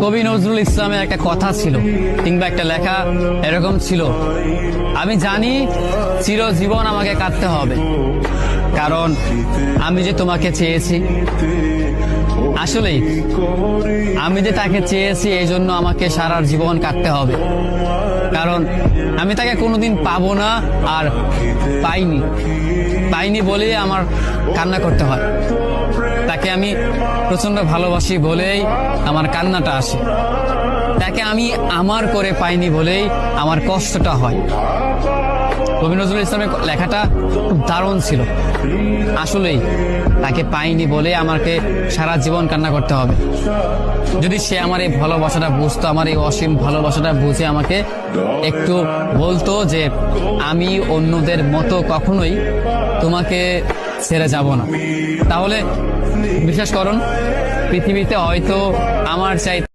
কবি নজরুল ইসলামের একটা কথা ছিল কিংবা একটা লেখা এরকম ছিল, আমি জানি চিরজীবন আমাকে কাঁদতে হবে, কারণ আমি যে তোমাকে চেয়েছি। আসলেই আমি যে তাকে চেয়েছি এই জন্য আমাকে সারা জীবন কাঁদতে হবে, কারণ আমি তাকে কোনোদিন পাবো না, আর পাইনি বলেই আমার কান্না করতে হয়। তাকে আমি প্রচন্ড ভালোবাসি বলেই আমার কান্নাটা আসে, তাকে আমি আমার করে পাইনি বলেই আমার কষ্টটা হয়। কবি নজরুল ইসলামের লেখাটা খুব দারুণ ছিল। আসলেই তাকে পাইনি বলে আমাকে সারা জীবন কান্না করতে হবে। যদি সে আমার এই ভালোবাসাটা বুঝতো, আমার এই অসীম ভালোবাসাটা বুঝে আমাকে একটু বলতো যে আমি অন্যদের মতো কখনোই তোমাকে ছেড়ে যাব না, তাহলে বিশ্বাস করুন পৃথিবীতে হয়তো আমার চাই